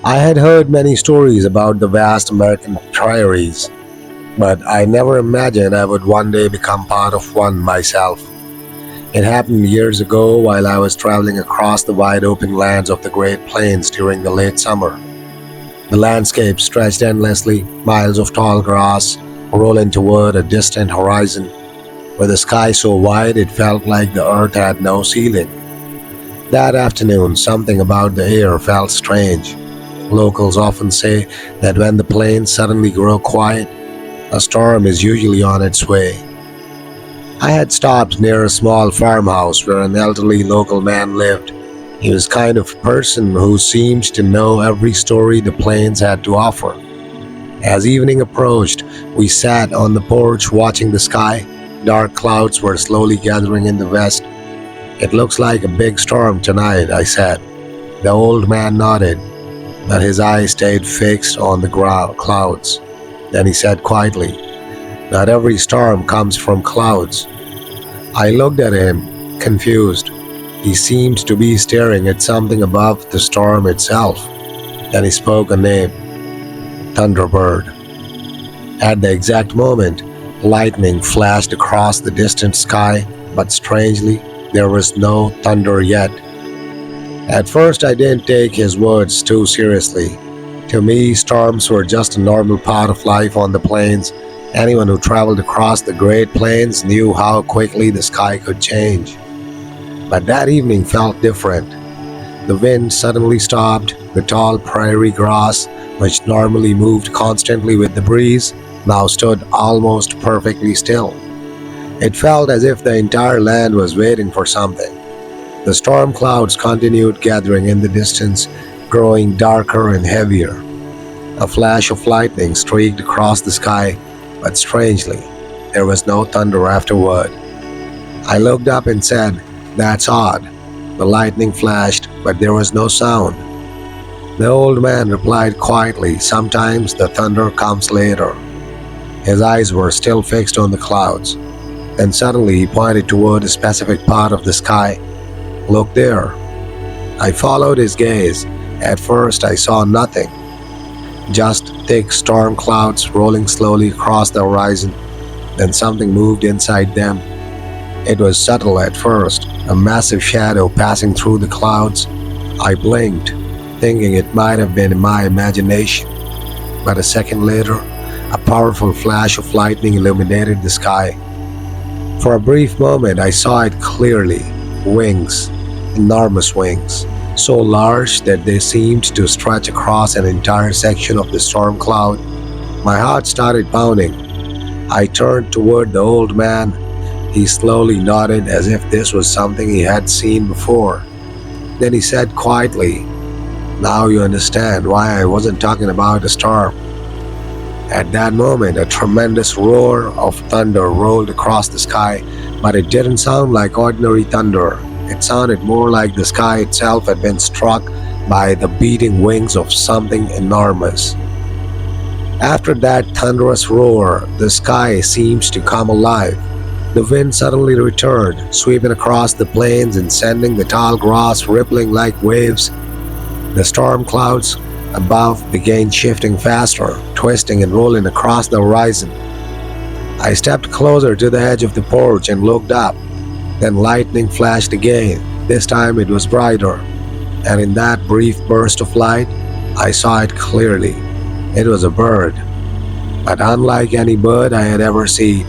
I had heard many stories about the vast American prairies, but I never imagined I would one day become part of one myself. It happened years ago while I was traveling across the wide open lands of the Great Plains during the late summer. The landscape stretched endlessly, miles of tall grass rolling toward a distant horizon, with the sky so wide it felt like the earth had no ceiling. That afternoon, something about the air felt strange. Locals often say that when the plains suddenly grow quiet, a storm is usually on its way. I had stopped near a small farmhouse where an elderly local man lived. He was the kind of person who seemed to know every story the plains had to offer. As evening approached, we sat on the porch watching the sky. Dark clouds were slowly gathering in the west. "It looks like a big storm tonight," I said. The old man nodded, but his eyes stayed fixed on the clouds. Then he said quietly, "Not every storm comes from clouds." I looked at him, confused. He seemed to be staring at something above the storm itself. Then he spoke a name, Thunderbird. At the exact moment, lightning flashed across the distant sky, but strangely, there was no thunder yet. At first, I didn't take his words too seriously. To me, storms were just a normal part of life on the plains. Anyone who traveled across the Great Plains knew how quickly the sky could change. But that evening felt different. The wind suddenly stopped. The tall prairie grass, which normally moved constantly with the breeze, now stood almost perfectly still. It felt as if the entire land was waiting for something. The storm clouds continued gathering in the distance, growing darker and heavier. A flash of lightning streaked across the sky, but strangely, there was no thunder afterward. I looked up and said, "That's odd." The lightning flashed, but there was no sound. The old man replied quietly, "Sometimes the thunder comes later." His eyes were still fixed on the clouds. Then suddenly he pointed toward a specific part of the sky. "Look there." I followed his gaze. At first I saw nothing, just thick storm clouds rolling slowly across the horizon. Then something moved inside them. It was subtle at first, a massive shadow passing through the clouds. I blinked, thinking it might have been my imagination. But a second later, a powerful flash of lightning illuminated the sky. For a brief moment, I saw it clearly. Wings, enormous wings, so large that they seemed to stretch across an entire section of the storm cloud. My heart started pounding. I turned toward the old man. He slowly nodded as if this was something he had seen before. Then he said quietly, "Now you understand why I wasn't talking about a storm." At that moment, a tremendous roar of thunder rolled across the sky, but it didn't sound like ordinary thunder. It sounded more like the sky itself had been struck by the beating wings of something enormous. After that thunderous roar, the sky seemed to come alive. The wind suddenly returned, sweeping across the plains and sending the tall grass rippling like waves. The storm clouds above began shifting faster, twisting and rolling across the horizon. I stepped closer to the edge of the porch and looked up. Then lightning flashed again. This time it was brighter, and in that brief burst of light, I saw it clearly. It was a bird, but unlike any bird I had ever seen.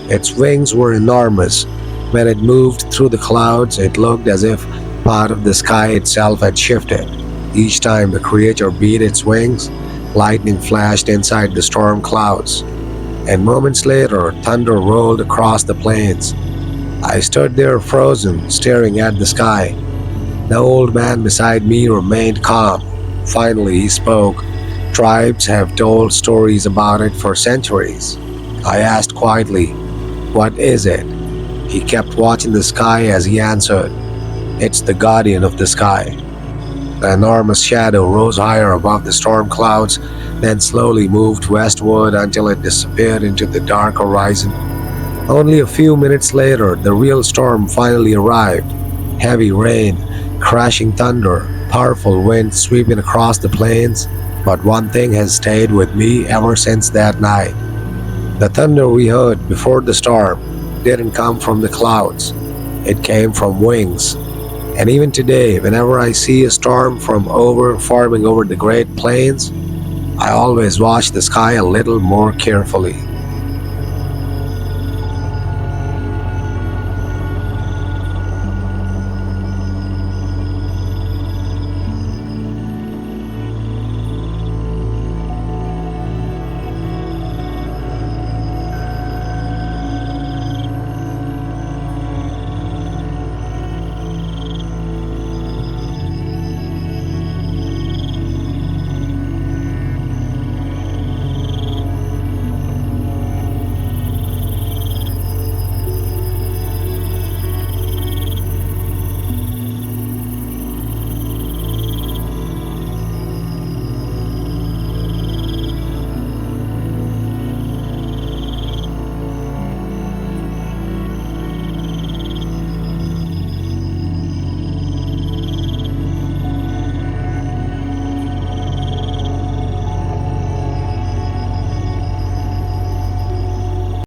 Its wings were enormous. When it moved through the clouds, it looked as if part of the sky itself had shifted. Each time the creature beat its wings, lightning flashed inside the storm clouds, and moments later, thunder rolled across the plains. I stood there frozen, staring at the sky. The old man beside me remained calm. Finally, he spoke. "Tribes have told stories about it for centuries." I asked quietly, "What is it?" He kept watching the sky as he answered, "It's the guardian of the sky." The enormous shadow rose higher above the storm clouds, then slowly moved westward until it disappeared into the dark horizon. Only a few minutes later, the real storm finally arrived. Heavy rain, crashing thunder, powerful wind sweeping across the plains, but one thing has stayed with me ever since that night. The thunder we heard before the storm didn't come from the clouds, it came from wings. And even today, whenever I see a storm from forming over the Great Plains, I always watch the sky a little more carefully.